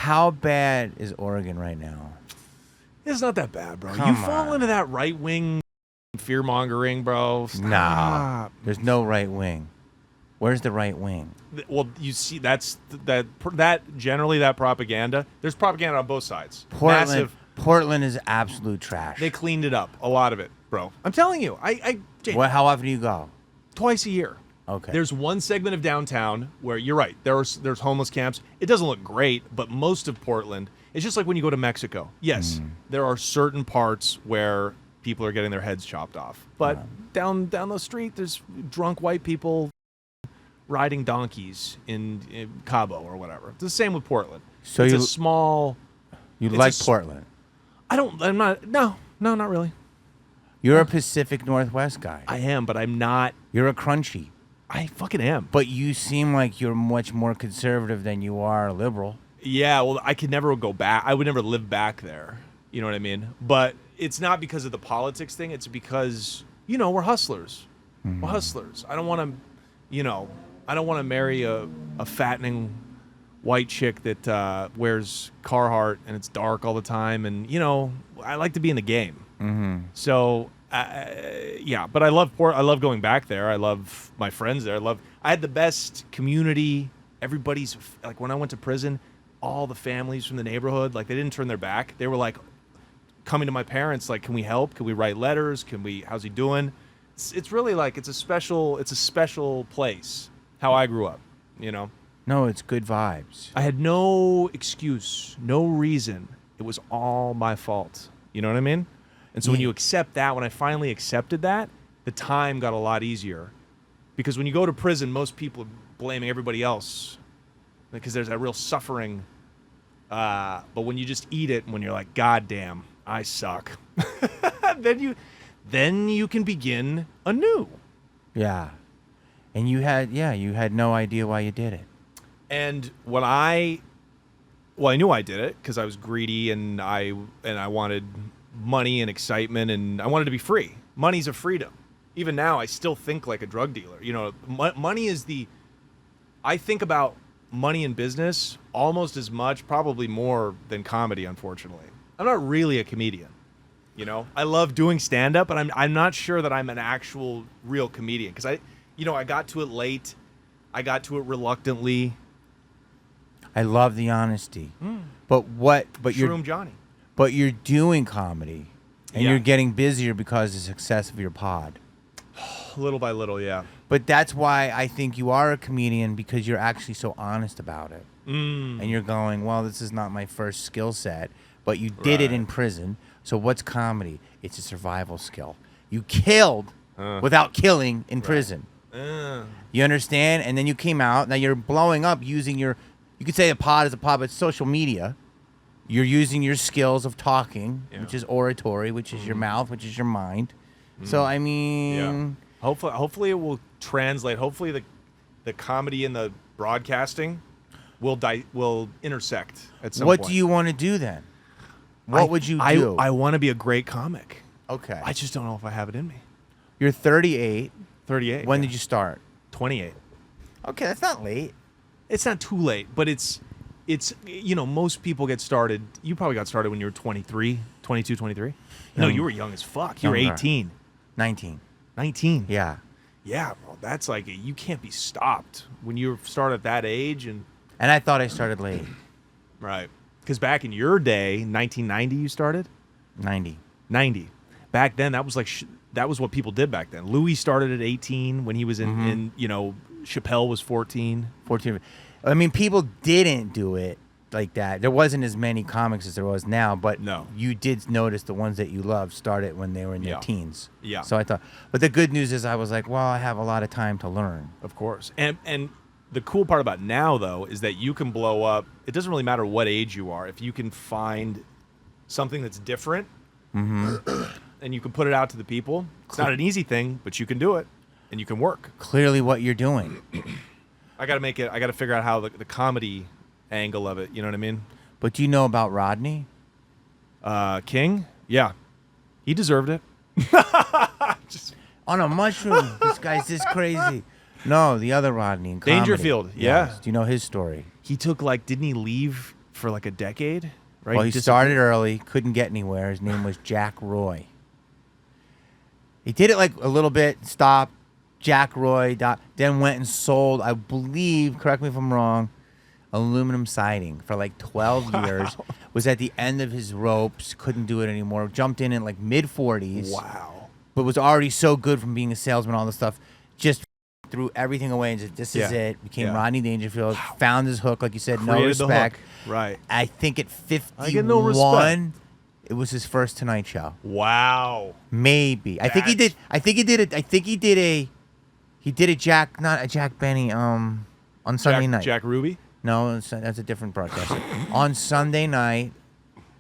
How bad is Oregon right now? It's not that bad, bro. Come you fall on. into that right wing fear mongering, bro. Stop. Nah, there's no right wing. Where's the right wing? Well, you see, that generally that propaganda. There's propaganda on both sides. Massive. Portland is absolute trash. They cleaned it up, a lot of it, bro. I'm telling you, James, How often do you go? twice a year. Okay. There's one segment of downtown where you're right. There's homeless camps. It doesn't look great, but most of Portland, it's just like when you go to Mexico. Yes, there are certain parts where people are getting their heads chopped off, but down the street, there's drunk white people riding donkeys in Cabo or whatever. It's the same with Portland. So it's a small. You like Portland? I'm not. No, not really. You're a Pacific Northwest guy. I am, but I'm not. You're a crunchy. I fucking am. But you seem like you're much more conservative than you are liberal. Yeah, well, I could never go back. I would never live back there. You know what I mean? But it's not because of the politics thing. It's because, we're hustlers. We're hustlers. I don't want to marry a fattening white chick that wears Carhartt and it's dark all the time. And, I like to be in the game. Mm-hmm. So, but I love I love going back there. I love my friends there. I had the best community. Everybody's, like, when I went to prison, all the families from the neighborhood, like, they didn't turn their back. They were, like, coming to my parents, like, can we help? Can we write letters? How's he doing? It's really, like, it's a special place, how I grew up, No, it's good vibes. I had no excuse, no reason. It was all my fault. You know what I mean? And so when you accept that, when I finally accepted that, the time got a lot easier. Because when you go to prison, most people are blaming everybody else because there's that real suffering. But when you just eat it, and when you're like, God damn, I suck, then you can begin anew. Yeah. And you had no idea why you did it. And when I knew I did it because I was greedy and I wanted money and excitement and I wanted to be free. Money's a freedom. Even now, I still think like a drug dealer. Money is I think about money in business almost as much, probably more than comedy, unfortunately. I'm not really a comedian. I love doing stand-up, but I'm not sure that I'm an actual real comedian because I got to it late. I got to it reluctantly. I love the honesty. But Shroom Johnny. But you're doing comedy, and you're getting busier because of the success of your pod. Little by little, yeah. But that's why I think you are a comedian, because you're actually so honest about it. And you're going, well, this is not my first skill set, but you did it in prison. So what's comedy? It's a survival skill. You killed without killing in prison. You understand? And then you came out. Now you're blowing up using you could say a pod is a pod, but it's social media. You're using your skills of talking, which is oratory, which is your mouth, which is your mind. So, I mean... Hopefully it will translate. Hopefully the comedy and the broadcasting will intersect at some point. What do you want to do then? What would you do? I want to be a great comic. Okay. I just don't know if I have it in me. You're 38. 38. When did you start? 28. Okay, that's not late. It's not too late, but it's most people get started. You probably got started when you were 23, 22, 23. No, you were young as fuck. You were 18. 19. 19. Yeah. Yeah, bro. That's like, you can't be stopped when you start at that age. And I thought I started late. Right. Because back in your day, 1990 you started? 90. Back then, that was like that was what people did back then. Louis started at 18 when he was in Chappelle was 14. I mean, people didn't do it like that. There wasn't as many comics as there was now, but you did notice the ones that you loved started when they were in their teens. Yeah. So I thought, but the good news is I was like, well, I have a lot of time to learn. Of course. And the cool part about now, though, is that you can blow up. It doesn't really matter what age you are. If you can find something that's different and you can put it out to the people, it's not an easy thing, but you can do it and you can work. Clearly what you're doing. I got to figure out how the comedy angle of it, you know what I mean? But do you know about Rodney? King? Yeah. He deserved it. On a mushroom. This guy's just crazy. No, the other Rodney in comedy. Dangerfield, yeah. Yes. Do you know his story? He took didn't he leave for like a decade, right? Well, he started early, couldn't get anywhere. His name was Jack Roy. He did it like a little bit, stopped, Jack Roy, then went and sold, I believe, correct me if I'm wrong, aluminum siding for like 12 years. Was at the end of his ropes, couldn't do it anymore. Jumped in like mid-40s. Wow. But was already so good from being a salesman, all this stuff. Just threw everything away and said, this is it. Became Rodney Dangerfield. Wow. Found his hook, like you said, Created no respect. Right. I think at 51, I get no respect. It was his first Tonight Show. Wow. Maybe. I think he did a Jack, not a Jack Benny, on Sunday night. Jack Ruby? No, that's a different broadcaster. On Sunday night,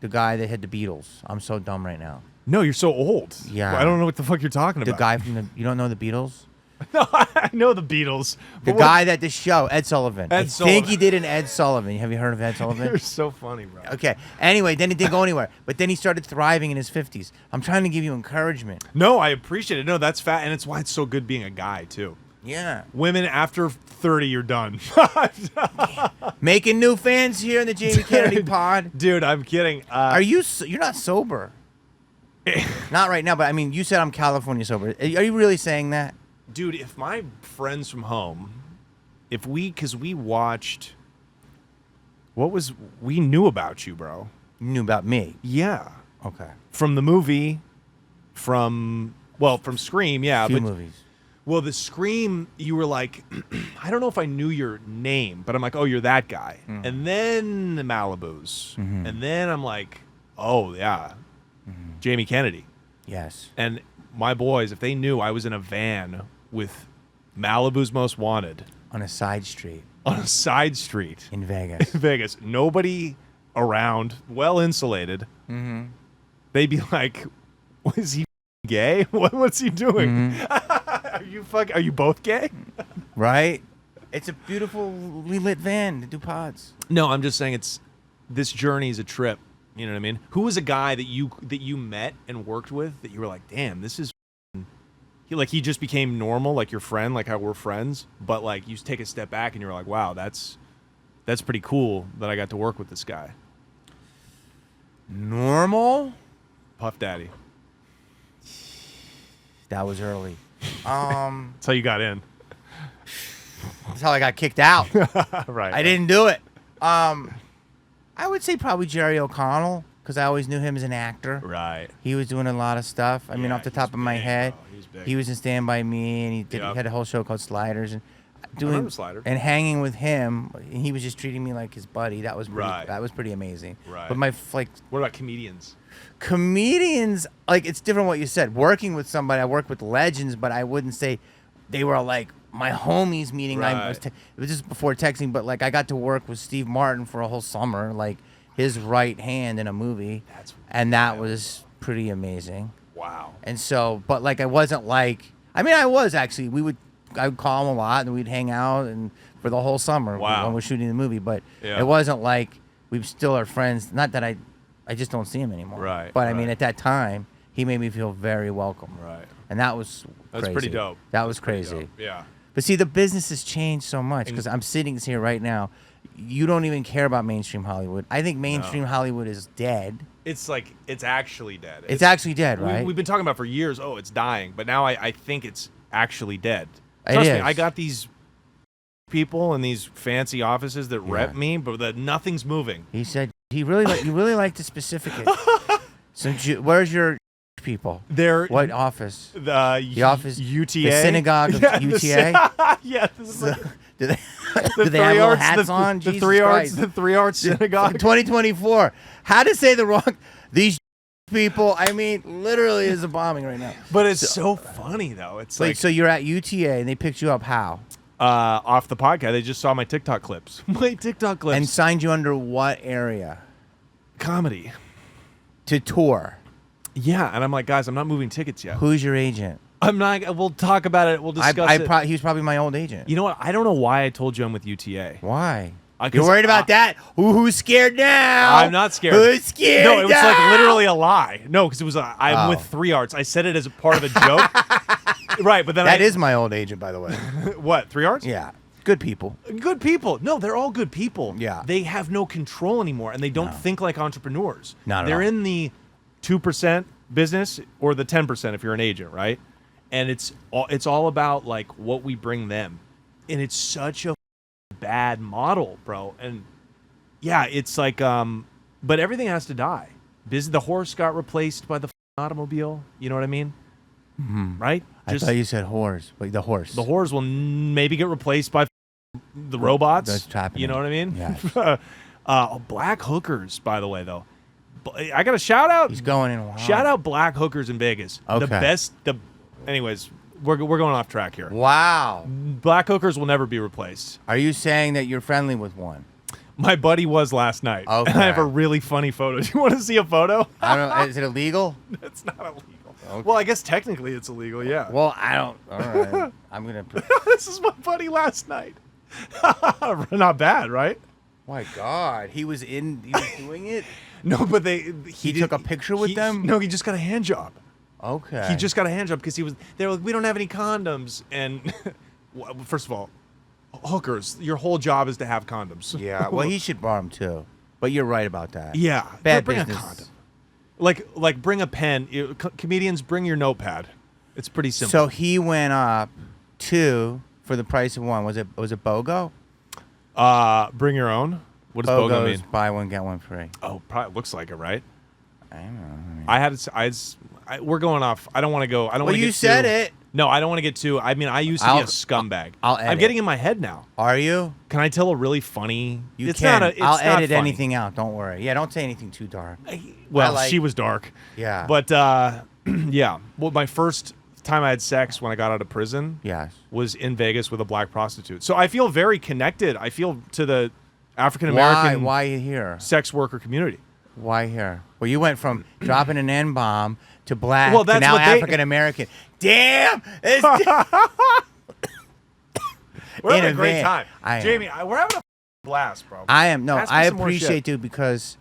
the guy that had the Beatles. I'm so dumb right now. No, you're so old. Yeah. I don't know what the fuck you're talking about. The guy from you don't know the Beatles? No, I know the Beatles. The guy that the show, Ed Sullivan. I Sullivan. think he did an Ed Sullivan. Have you heard of Ed Sullivan? You're so funny, bro. Okay. Anyway, then it didn't go anywhere. But then he started thriving in his 50s. I'm trying to give you encouragement. No, I appreciate it. No, that's fat, and it's why it's so good being a guy too. Yeah. Women after 30, you're done. Making new fans here in the Jamie Kennedy pod. Dude, I'm kidding. You're not sober? Not right now, but I mean, you said I'm California sober. Are you really saying that? Dude, if my friends from home, because we watched, we knew about you, bro. You knew about me? Yeah. Okay. From the movie, from Scream, yeah. Few movies. Well, the Scream, you were like, I don't know if I knew your name, but I'm like, oh, you're that guy. Mm. And then the Malibus. Mm-hmm. And then I'm like, oh, yeah, Jamie Kennedy. Yes. And my boys, if they knew I was in a van with Malibu's Most Wanted. On a side street. On a side street. In Vegas. In Vegas. Nobody around, well insulated. Mm-hmm. They'd be like, is he gay? What's he doing? Mm-hmm. Are you both gay? Right? It's a beautifully lit van to do pods. No, I'm just saying this journey is a trip. You know what I mean? Who was a guy that you met and worked with that you were like, damn, this is he just became normal, like your friend, like how we're friends, but like you take a step back and you're like, wow, that's pretty cool that I got to work with this guy. Normal? Puff Daddy. That was early. That's how you got in. That's how I got kicked out. Right. I didn't do it. I would say probably Jerry O'Connell, because I always knew him as an actor. Right. He was doing a lot of stuff. I mean, off the top of my head, he was in Stand By Me, and he had a whole show called Sliders, and doing Slider. And hanging with him. And he was just treating me like his buddy. That was pretty, right. That was pretty amazing. Right. But what about comedians? Comedians, like, it's different what you said. Working with somebody, I worked with legends, but I wouldn't say they were like my homies meeting. Right. It was just before texting, but like I got to work with Steve Martin for a whole summer, like his right hand in a movie. That was pretty amazing. Wow. And so, but like I wasn't like, I mean, I was actually, I would call him a lot and we'd hang out and for the whole summer when we're shooting the movie, but it wasn't like we still are friends. Not that I just don't see him anymore. Right. But I mean, at that time, he made me feel very welcome. Right. And that was crazy. That's pretty dope. That was crazy. Yeah. But see, the business has changed so much because I'm sitting here right now. You don't even care about mainstream Hollywood. I think mainstream Hollywood is dead. It's like, it's actually dead. It's actually dead, right? We've been talking about for years, oh, it's dying. But now I think it's actually dead. Trust me, I got these people in these fancy offices that rep me, but nothing's moving. He said you really like to specific it. So where's your people? What office? The office UTA, the synagogue of UTA. Yeah. Do they have little hats on? The three arts synagogue. 2024. How to say the wrong? These people. I mean, literally is a bombing right now. But it's so funny though. It's like, so you're at UTA and they picked you up how? Off the podcast. They just saw my TikTok clips. And signed you under what area? Comedy. To tour. Yeah, and I'm like, guys, I'm not moving tickets yet. Who's your agent? I'm not. We'll talk about it. We'll discuss it. He was probably my old agent. You know what? I don't know why I told you I'm with UTA. Why? You're worried about that? Who's scared now? I'm not scared. Who's scared? No, it was like literally a lie. No, because it was I'm with 3 Arts. I said it as a part of a joke. Right, but then that is my old agent, by the way. What, 3 Arts? Yeah. good people. Good people. No, they're all good people. Yeah. They have no control anymore, and they don't think like entrepreneurs. Not at They're all. in the 2% business or the 10% if you're an agent, right? And it's all about like what we bring them, and it's such a bad model, bro. And yeah, it's like but everything has to die. The horse got replaced by the automobile. You know what I mean? Right? I thought you said whores, but the horse. The whores will maybe get replaced by the robots. That's happening. You know what I mean? Yes. Black hookers, by the way, though. I got a shout out. He's going in wild. Shout out black hookers in Vegas. Okay. The best. Anyways, we're going off track here. Wow. Black hookers will never be replaced. Are you saying that you're friendly with one? My buddy was last night. Okay. I have a really funny photo. Do you want to see a photo? I don't know. Is it illegal? It's not illegal. Okay. Well, I guess technically it's illegal, yeah. Well, I don't. All right. I'm going to. This is my buddy last night. Not bad, right? My God. He was doing it? No, but He took a picture with them? No, he just got a hand job. Okay. He just got a hand job because they were like, we don't have any condoms. And first of all, hookers, your whole job is to have condoms. Yeah. Well, he should borrow them too. But you're right about that. Yeah. Bad bring business. a condom. Like bring a pen. Comedians, bring your notepad. It's pretty simple. So he went up 2 for the price of 1. Was it BOGO? Bring your own. What does BOGO BOGO's mean? buy one get one free. Oh, probably looks like it, right? I don't know. We're going off. I don't want to go. I don't Well, want to get you said too, it. No, I don't want to get too. I mean, I used to be a scumbag. I'll I'm edit. getting in my head now. Are you? Can I tell a really funny? You it's can. Not a, it's I'll not edit funny. anything out. Don't worry. Yeah, don't say anything too dark. Well, I like- she was dark. Yeah. But yeah. Well, my first time I had sex when I got out of prison Yes. was in Vegas with a black prostitute. So I feel very connected. I feel to the African American Why you here? sex worker community. Why here? Well, you went from dropping an N-bomb to black Well, to that's now what they- African American. Damn! We're In having a a great van. time, I am. Jamie. We're having a blast, bro. I am. No, Ask me I some more appreciate shit. dude because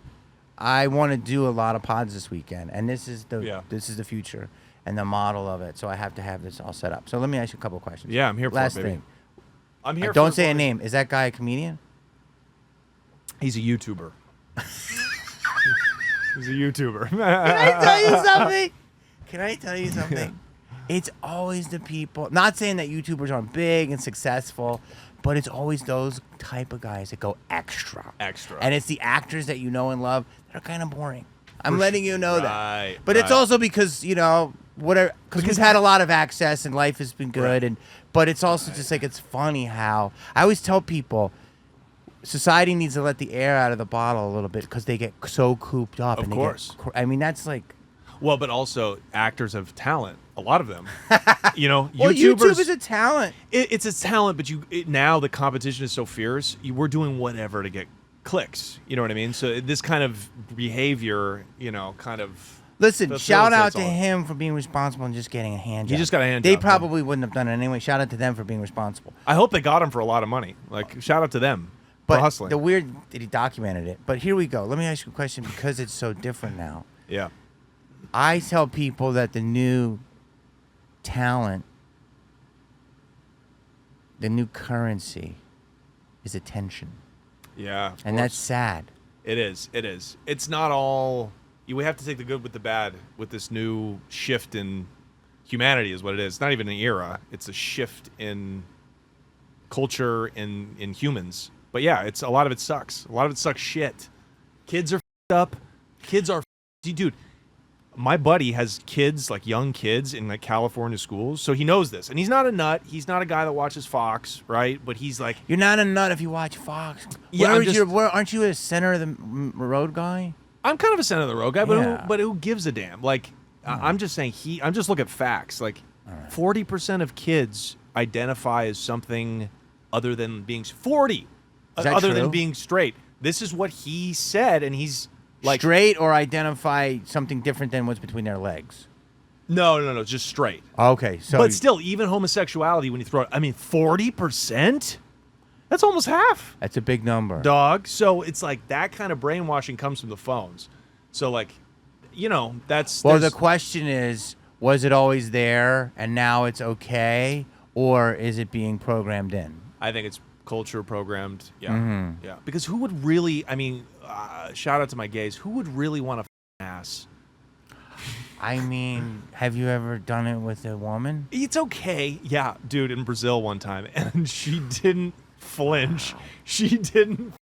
I want to do a lot of pods this weekend, and this is the future and the model of it. So I have to have this all set up. So let me ask you a couple of questions. Yeah, I'm here for Last it, baby. thing. I'm here. Don't for say a it. name. Is that guy a comedian? He's a YouTuber. He's a YouTuber. Can I tell you something? Can I tell you something? It's always the people. Not saying that YouTubers aren't big and successful, but it's always those type of guys that go extra. Extra. And it's the actors that you know and love that are kind of boring. I'm letting you know Right, that. But it's right. also because, whatever, because we've had a lot of access and life has been good. Right. But it's also just like, it's funny how I always tell people society needs to let the air out of the bottle a little bit because they get so cooped up. Of and course. I mean, that's like. Well, but also actors have talent. A lot of them. Well, YouTubers. YouTube is a talent. It's a talent, but now the competition is so fierce. We're doing whatever to get clicks. You know what I mean? So this kind of behavior, kind of. Listen, shout out facilitates to all. him for being responsible and just getting a hand job. He just got a hand They job, probably wouldn't have done it anyway. Shout out to them for being responsible. I hope they got him for a lot of money. Like, shout out to them for But hustling. the weird that he documented it. But here we go. Let me ask you a question because it's so different now. Yeah. I tell people that the new talent, the new currency is attention. Yeah. of And course. that's sad. It is. It is. It's not all. We have to take the good with the bad with this new shift in humanity, is what it is. It's not even an era. It's a shift in culture in humans. But yeah, it's a lot of it sucks. A lot of it sucks shit. Kids are f***ed up. Kids are dude. My buddy has kids, like young kids in like California schools, so he knows this. And he's not a nut. He's not a guy that watches Fox, right? But he's like, You're not a nut if you watch Fox. Yeah, Aren't you a center of the road guy? I'm kind of a center of the road guy, but Yeah. who gives a damn? Like, I'm just saying I'm just looking at facts. Like, 40% of kids identify as something other than being 40, Is that other true? than being straight. This is what he said, and he's like, Straight or identify something different than what's between their legs? no, just straight. Okay, so But still, even homosexuality, when you throw it, 40%? That's almost half, that's a big number. dog. So it's like that kind of brainwashing comes from the phones. So like, that's Well, the there's- question is, was it always there and now it's okay, or is it being programmed in? I think it's culture programmed. Yeah. Yeah. Because who would really, I mean, shout out to my gays, who would really want to ass? I mean, have you ever done it with a woman? It's okay. Yeah, dude, in Brazil one time, and she didn't flinch. She didn't